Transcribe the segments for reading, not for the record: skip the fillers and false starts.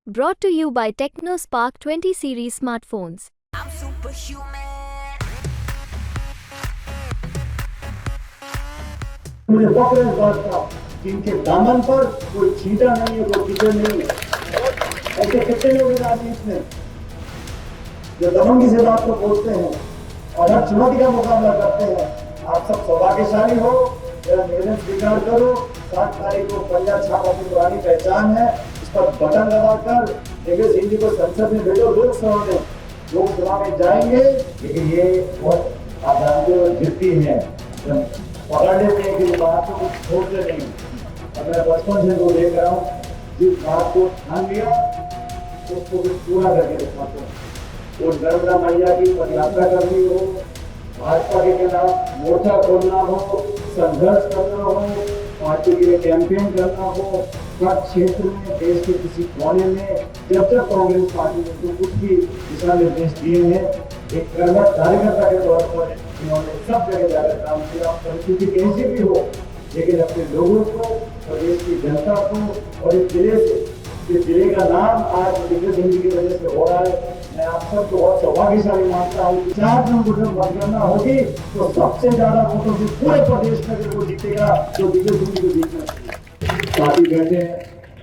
Brought to you by TechnoSpark 20 series smartphones. I'm superhuman. मुझे फख्र है इस बात का कि इनके दामन पर कोई छींटा नहीं है, कोई कीचड़ नहीं है। ऐसे कितने लोग हैं राजनीति में जो दबंगी से बात को बोलते हैं और हर चुनौती का मुकाबला करते हैं। आप सब सौभाग्यशाली हो, मेरा निवेदन स्वीकार करो। 7 तारीख को पंजा छाप अपनी पुरानी पहचान है, इस पर बटन दबाकर दिग्विजय सिंह जी को संसद में भेजो। लोकसभा में जाएंगे, लेकिन ये बहुत आप जानते हो जिद्दी है, पकड़ने में कि बात को कुछ छोड़ते नहीं। और मैं बचपन से इनको देख रहा हूँ, जिस बात को ठान लिया उसको भी पूरा करके दिखाते हैं। वो नर्मदा मैया की पदयात्रा करनी हो, भाजपा के खिलाफ मोर्चा खोलना हो, संघर्ष करना हो, पार्टी के लिए कैंपेन करना हो, हर क्षेत्र में देश के किसी कोने में जब कांग्रेस पार्टी ने तो कुछ भी दिशा निर्देश दिए हैं, एक कर्मठ कार्यकर्ता के तौर पर इन्होंने सब जगह जाकर काम किया। परिस्थिति कैसी भी हो, लेकिन अपने लोगों को, प्रदेश की जनता को और इस जिले से, इस जिले का नाम आज दिग्विजय सिंह जी की वजह से हो रहा है। मैं आप सबको बहुत सौभाग्यशाली मानता हूँ कि 4 किलोमीटर मतगणना होगी तो सबसे ज्यादा वोटों से पूरे प्रदेश में वो जीतेगा तो दिग्विजय सिंह जी को जीतना चाहिए। साथी बैठे हैं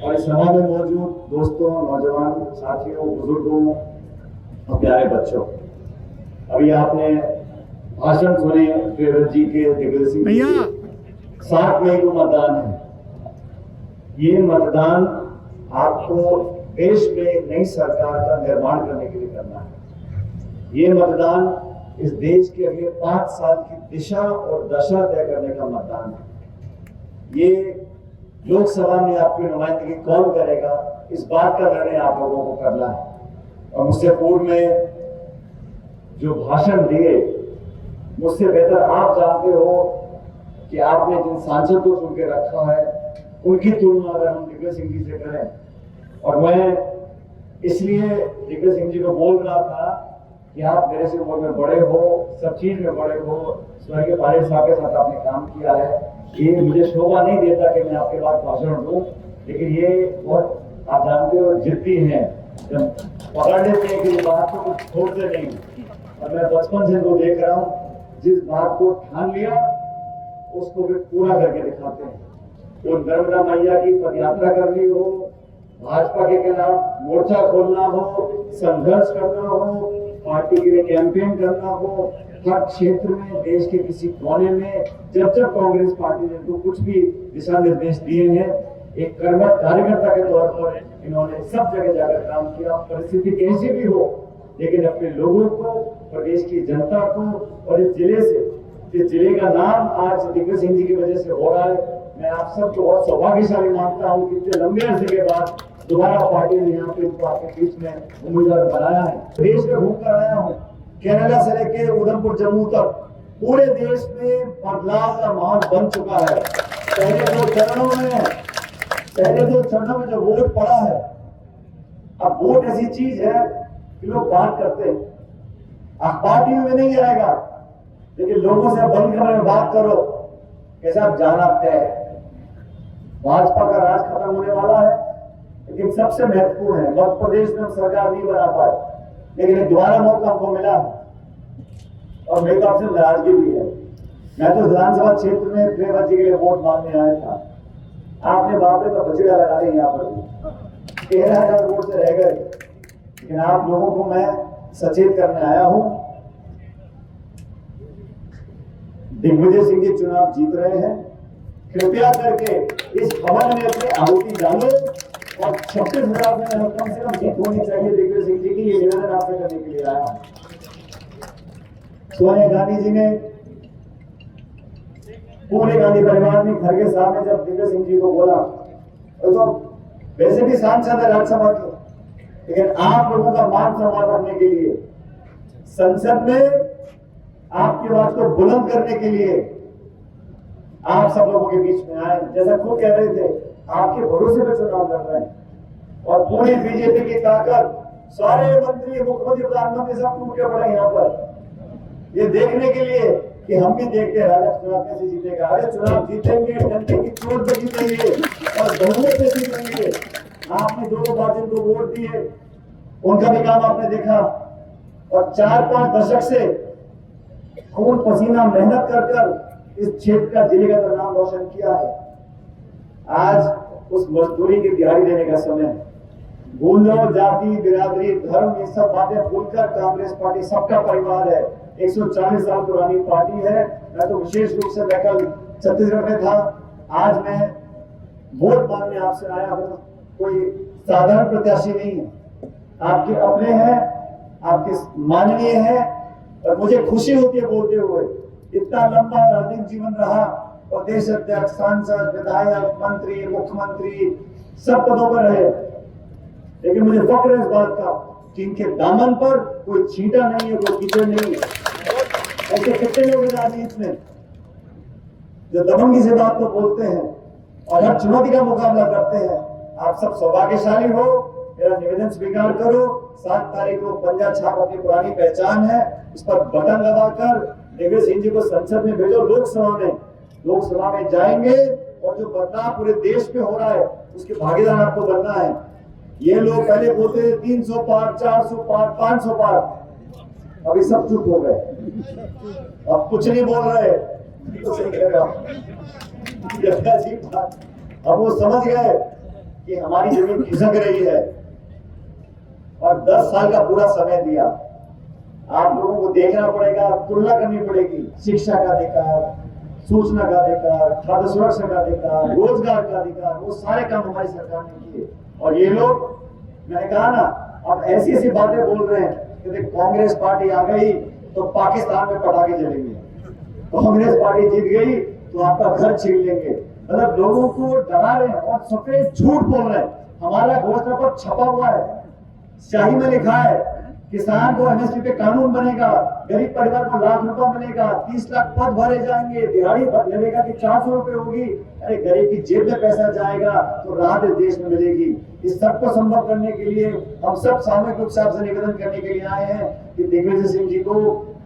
और इस सभा में मौजूद दोस्तों, नौजवान साथियों, बुजुर्गों और प्यारे बच्चों, अभी आपने भाषण सुने प्रियव्रत जी के, दिग्विजय सिंह जी। 7 मई को मतदान है। ये मतदान आपको देश में एक नई सरकार का निर्माण करने के लिए करना है। ये मतदान इस देश के अगले 5 साल की दिशा और दशा तय करने का मतदान है। ये लोकसभा में आपकी नुमाइंदगी कौन करेगा, इस बात का निर्णय आप लोगों को करना है। और मुझसे पूर्व में जो भाषण दिए, मुझसे बेहतर आप जानते हो कि आपने जिन सांसद को चुन के रखा है उनकी तुलना अगर हम दिग्विजय सिंह जी से करें, और मैं इसलिए दिग्विजय सिंह जी को बोल रहा था कि आप मेरे से उम्र में बड़े हो, सब चीज में बड़े हो, स्वर्गीय पायलट साहब के साथ आपने काम किया है, ये मुझे शोभा नहीं देता कि मैं आपके बाद भाषण दूं, लेकिन ये बहुत आप जानते हो जिद्दी है, जब पकड़ने में कि बात को कुछ छोड़ते नहीं। और मैं बचपन से इनको देख रहा हूँ, जिस बात को ठान लिया उसको भी पूरा करके दिखाते हैं। वो नर्मदा मैया की पदयात्रा करनी हो, भाजपा के खिलाफ मोर्चा खोलना हो, संघर्ष करना हो, पार्टी के लिए कैंपेन करना हो, हर क्षेत्र में देश के किसी कोने में जब कांग्रेस पार्टी ने तो कुछ भी दिशा निर्देश दिए हैं, एक कर्मठ कार्यकर्ता के तौर पर इन्होंने सब जगह जाकर काम किया। परिस्थिति कैसी भी हो, लेकिन अपने लोगों को, प्रदेश की जनता को और इस जिले से, इस जिले का नाम आज दिग्विजय सिंह जी की वजह से हो रहा है। मैं आप सबको बहुत सौभाग्यशाली मानता हूँ कि इतने लंबे अरसे के बाद दोबारा पार्टी ने यहाँ पे इनको आपके बीच में उम्मीदवार बनाया है। देश में घूम कर आया हूँ, केरला से लेके उधमपुर जम्मू तक पूरे देश में बदलाव का माहौल बन चुका है। पहले 2 चरणों में जो वोट पड़ा है, अब वोट ऐसी चीज है कि लोग बात करते हैं, अखबार टीवी में नहीं आएगा, लेकिन लोगों से बंद कमरे में बात करो कैसे आप जाना तय है। भाजपा का राज खत्म होने वाला है, लेकिन सबसे महत्वपूर्ण है, मध्य प्रदेश में हम सरकार नहीं बना पाए, लेकिन दोबारा मौका हमको मिला और मेरे को आपसे नाराजगी भी है। मैं तो विधानसभा क्षेत्र में प्रियव्रत जी के लिए वोट मांगने आया था, आपने बापरे तो बचड़ा लगा दी, यहाँ पर 13,000 वोट से रह गए, लेकिन आप लोगों को मैं सचेत करने आया हूं। दिग्विजय सिंह जी चुनाव जीत रहे हैं, कृपया करके इस हवन में अपनी आहुति डालो और 36,000 में कम से कम जीत होनी चाहिए दिग्विजय सिंह जी की। ये निवेदन आपसे करने के लिए आया हूं। सोनिया गांधी जी ने, पूरे गांधी परिवार ने, खड़गे साहब ने जब दिग्विजय सिंह जी को बोला, तो वैसे भी सांसद है राज्यसभा के, लेकिन आप लोगों का मान सम्मान रखने के लिए, संसद में आपकी आवाज को बुलंद करने के लिए आप सब लोगों के बीच में आए। जैसा खुद कह रहे थे, आपके भरोसे पे चुनाव लड़ रहे हैं और पूरी बीजेपी की ताकत, सारे मंत्री, मुख्यमंत्री, प्रधानमंत्री सब टूट के पड़े यहाँ पर, ये देखने के लिए कि हम भी देखते हैं राजा चुनाव कैसे जीतेगा। अरे चुनाव जीतेंगे, डंडे की चोट पे जीतेंगे और बहुमत से जीतेंगे। आपने 2 बार जिनको वोट दिए उनका भी काम आपने देखा, और 4-5 दशक से खून पसीना मेहनत कर कर इस क्षेत्र का जिले का तो नाम रोशन किया है। आज उस मजदूरी की दिहाड़ी देने का समय है। भूल जाओ जाति, बिरादरी, धर्म, ये सब बातें भूलकर कांग्रेस पार्टी सबका परिवार है, 140 साल पुरानी पार्टी है। मैं तो विशेष रूप से मैं कल छत्तीसगढ़ में था, आज मैं वोट मांगने आपसे आया हूं। कोई साधारण प्रत्याशी नहीं है, आपके अपने हैं, आपके माननीय हैं, और मुझे खुशी होती है बोलते हुए। इतना लंबा और अधिक जीवन रहा, प्रदेश अध्यक्ष, सांसद, विधायक, मंत्री, मुख्यमंत्री सब पदों पर रहे, लेकिन मुझे फक्र है इस बात का कि इनके दामन पर कोई छींटा नहीं है, कोई कीचड़ नहीं है। ऐसे कितने लोग हैं राजनीति में जो दबंगी से बात तो बोलते हैं और हर चुनौती का मुकाबला करते हैं। आप सब सौभाग्यशाली हो, मेरा निवेदन स्वीकार करो। 7 तारीख को पंजा छाप अपनी पुरानी पहचान है, इस पर बटन लगाकर दिग्विजय सिंह जी को संसद में भेजो। लोकसभा में जाएंगे और जो बदलाव पूरे देश में हो रहा है उसके भागीदार आपको बनना है। ये लोग पहले बोलते थे 300 पार, 400 पार, 500 पार, अभी सब चुप हो गए, अब कुछ नहीं बोल रहे। तो सही कह रहे हो, अब वो समझ गए कि हमारी जमीन खिसक रही है, और 10 साल का पूरा समय दिया। आप लोगों को देखना पड़ेगा, तुलना करनी पड़ेगी। शिक्षा का अधिकार, सूचना का अधिकार, खाद्य सुरक्षा का अधिकार, रोजगार का अधिकार, वो सारे काम हमारी सरकार ने किए। और ये लोग, मैंने कहा ना, अब ऐसी ऐसी बातें बोल रहे हैं कि देख कांग्रेस पार्टी आ गई तो पाकिस्तान में पटाखे जलेंगे, कांग्रेस पार्टी जीत गई तो आपका घर छीन लेंगे। मतलब लोगों को डरा रहे हैं और सफेद झूठ बोल रहे हैं। हमारा घोषणा पत्र छपा हुआ है, शाही में लिखा है, किसान को एमएसपी पे कानून बनेगा, गरीब परिवार को ₹1,00,000 मिलेगा, 30 लाख पद भरे जाएंगे, दिहाड़ी लगेगा कि 400 रुपए होगी। अरे गरीब की जेब में पैसा जाएगा तो राहत इस देश में मिलेगी। इस सबको संभव करने के लिए हम सब सामूहिक रूप से आपसे निवेदन करने के लिए आए हैं कि दिग्विजय सिंह जी को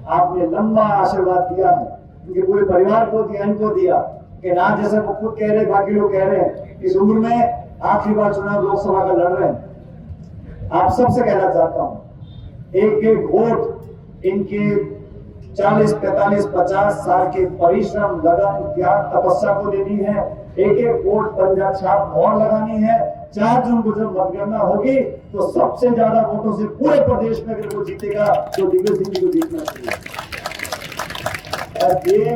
आपने लंबा आशीर्वाद दिया है, उनके पूरे परिवार को दिया, इनको दिया कि ना, जैसे वो खुद कह रहे, बाकी लोग कह रहे हैं, इस उम्र में आखिरी बार चुनाव लोकसभा का लड़ रहे हैं। आप सबसे कहना चाहता हूं, एक एक वोट इनके 40, 45, 50 साल के परिश्रम, लगन, त्याग, तपस्या को देनी है। एक एक वोट पंजा छाप मोहर लगानी है। 4 जून को जब मतगणना होगी तो सबसे ज्यादा वोटों से पूरे प्रदेश में अगर वो जीतेगा तो दिग्विजय सिंह जी को जीतना चाहिए। और ये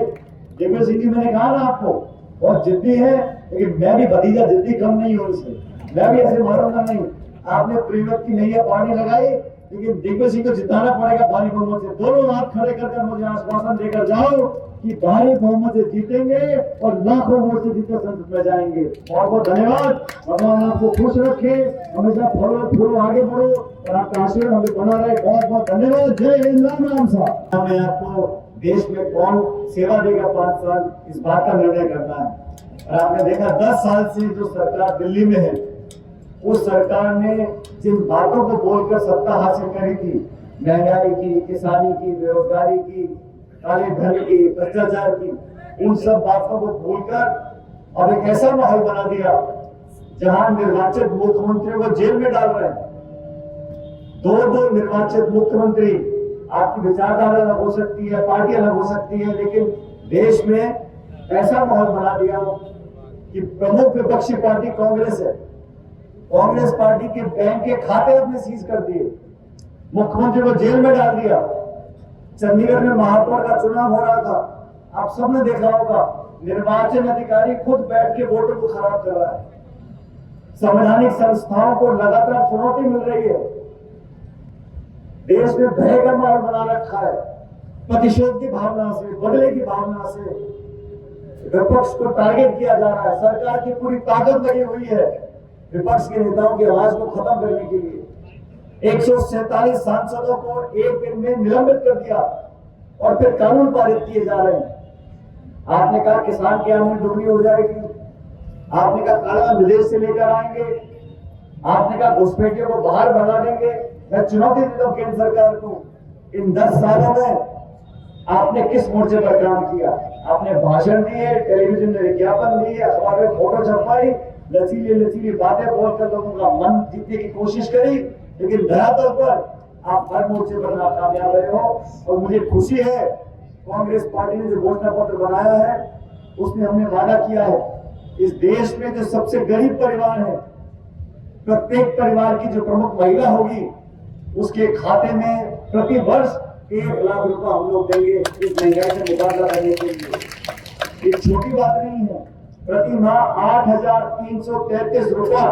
दिग्विजय सिंह जी, मैंने कहा ना आपको, बहुत जिद्दी है, लेकिन मैं भी भतीजा जिद्दी कम नहीं हूं उनसे, मैं भी ऐसे मारूंगा नहीं। आपने प्रीमत की नैया पानी लगाई, लेकिन दिग्विजय सिंह को जिताना पड़ेगा भारी बहुमत से। दोनों हाथ खड़े कर मुझे आश्वासन देकर जाओ कि भारी बहुमत से जीतेंगे और लाखों वोट से जीतकर संसद में जाएंगे। बहुत बहुत धन्यवाद। भगवान आपको खुश रखे, हमेशा फलो आगे बढ़ो और आपका आशीर्वाद हमें बना रहे। बहुत बहुत धन्यवाद। जय हिंद, राम राम साहब। मैं आपको देश में कौन सेवा देगा 5 साल, इस बात का निर्णय करना है। और आपने देखा 10 साल से जो सरकार दिल्ली में है, उस सरकार ने जिन बातों को बोलकर सत्ता हासिल करी थी, महंगाई की, किसानी की, बेरोजगारी की, काले धन की, भ्रष्टाचार की, उन सब बातों को भूलकर अब एक ऐसा माहौल बना दिया जहां निर्वाचित मुख्यमंत्रियों को जेल में डाल रहे हैं। 2 निर्वाचित मुख्यमंत्री, आपकी विचारधारा अलग हो सकती है, पार्टी अलग हो सकती है, लेकिन देश में ऐसा माहौल बना दिया कि प्रमुख विपक्षी पार्टी कांग्रेस है, कांग्रेस पार्टी के बैंक के खाते अपने सीज कर दिए, मुख्यमंत्री को जेल में डाल दिया। चंडीगढ़ में महापौर का चुनाव हो रहा था, आप सबने देखा होगा, निर्वाचन अधिकारी खुद बैठ के वोटों को खराब कर रहा है। संवैधानिक संस्थाओं को लगातार चुनौती मिल रही है। देश में भय का माहौल बना रखा है, प्रतिशोध की भावना से, बदले की भावना से विपक्ष को टारगेट किया जा रहा है। सरकार की पूरी ताकत लगी हुई है विपक्ष के नेताओं की आवाज को खत्म करने के लिए। 147 सांसदों को एक दिन में निलंबित कर दिया और फिर कानून पारित किए जा रहे हैं। आपने कहा किसान की आमदनी दोगुनी हो जाएगी, आपने कहा काला विदेश से लेकर आएंगे, आपने कहा घुसपैठियों को बाहर भगा देंगे। मैं चुनौती देता हूं केंद्र सरकार को, इन 10 सालों में आपने किस मोर्चे पर काम किया? आपने भाषण दिए, टेलीविजन में विज्ञापन दिए, अखबार में फोटो छपवाई, लचीली लचीली बातें बोलकर लोगों का मन जीतने की कोशिश करी, लेकिन धरातल पर आप हर मोर्चे पर नाकामयाब रहे हो। और मुझे खुशी है कांग्रेस पार्टी ने जो घोषणा पत्र बनाया है उसमें हमने वादा किया है इस देश में जो सबसे गरीब परिवार है, प्रत्येक परिवार की जो प्रमुख महिला होगी उसके खाते में प्रति वर्ष 1 लाख रुपया हम लोग देंगे इस महंगाई से मुकाबला करने के लिए। ये छोटी बात नहीं है। प्रति माह 8,333 रुपया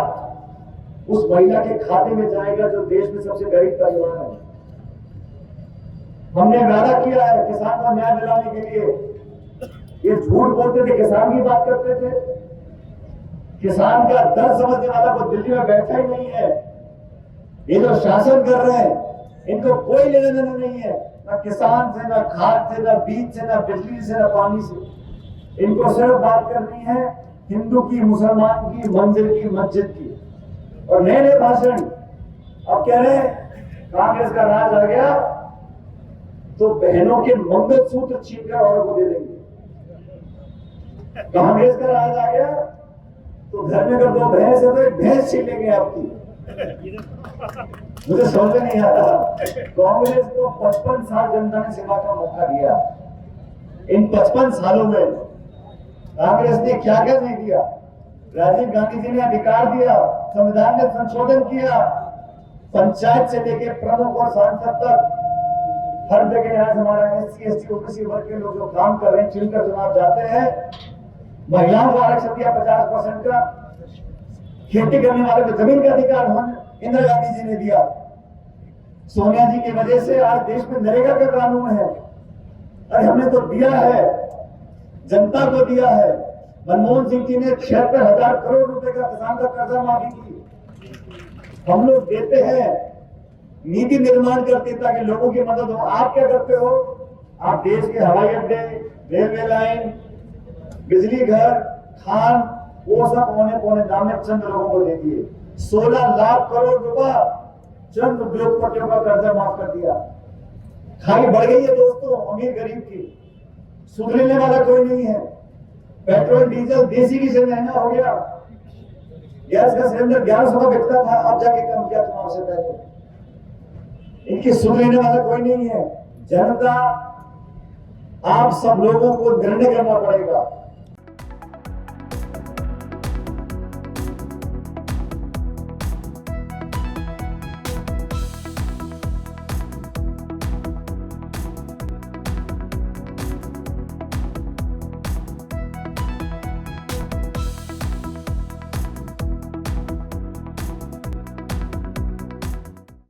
उस महिला के खाते में जाएगा जो देश में सबसे गरीब परिवार है। हमने वादा किया है किसान का न्याय दिलाने के लिए। ये झूठ बोलते थे, किसान की बात करते थे। किसान का दर्द समझने वाला को दिल्ली में बैठा ही नहीं है। ये जो शासन कर रहे हैं इनको कोई लेना देना नहीं है, ना किसान से, ना खाद से, ना बीज से, ना बिजली से, ना पानी से। इनको सिर्फ बात करनी है हिंदू की, मुसलमान की, मंदिर की, मस्जिद की। और नए नए भाषण अब कह रहे हैं कांग्रेस का राज आ गया तो बहनों के मंगलसूत्र छीनकर औरों को दे देंगे। कांग्रेस का राज आ गया तो घर में अगर 2 भैंस है तो 1 भैंस छीन लेंगे आपकी। मुझे समझ में नहीं आता। कांग्रेस को 55 साल जनता ने सेवा का मौका दिया। इन 55 सालों में कांग्रेस ने क्या क्या नहीं दिया। राजीव गांधी जी ने अधिकार दिया, संविधान में संशोधन किया, पंचायत से लेकर प्रमुख और सांसद तक हर जगह आज हमारा SC, ST, OBC वर्ग के लोग जो काम कर रहे हैं, चुनकर चुनाव जाते हैं। महिलाओं को आरक्षण दिया 50% का। खेती करने वाले को जमीन का अधिकार इंदिरा गांधी जी ने दिया। सोनिया जी की वजह से आज देश में नरेगा का कानून है। अरे हमने तो दिया है, जनता को दिया है। मनमोहन सिंह जी ने 76,000 करोड़ रुपए का किसान का कर्जा माफी की। हम लोग देते हैं, नीति निर्माण करते ताकि लोगों की मदद हो। आप क्या करते हो? आप देश के हवाई अड्डे, रेलवे लाइन, बिजली घर, खान, वो सब पौने पौने दाम में चंद लोगों को दे दिए। 16 लाख करोड़ रुपया चंद उद्योगपतियों का कर्जा माफ कर दिया। खाई बढ़ गई है दोस्तों अमीर गरीब की, सुधरने वाला कोई नहीं है। पेट्रोल डीजल देसी घी से महंगा हो गया। गैस का सिलेंडर 1100 का बिकता था, अब जाके कम किया चुनाव से पहले। इनकी सुधरने वाला कोई नहीं है। जनता, आप सब लोगों को निर्णय करना पड़ेगा।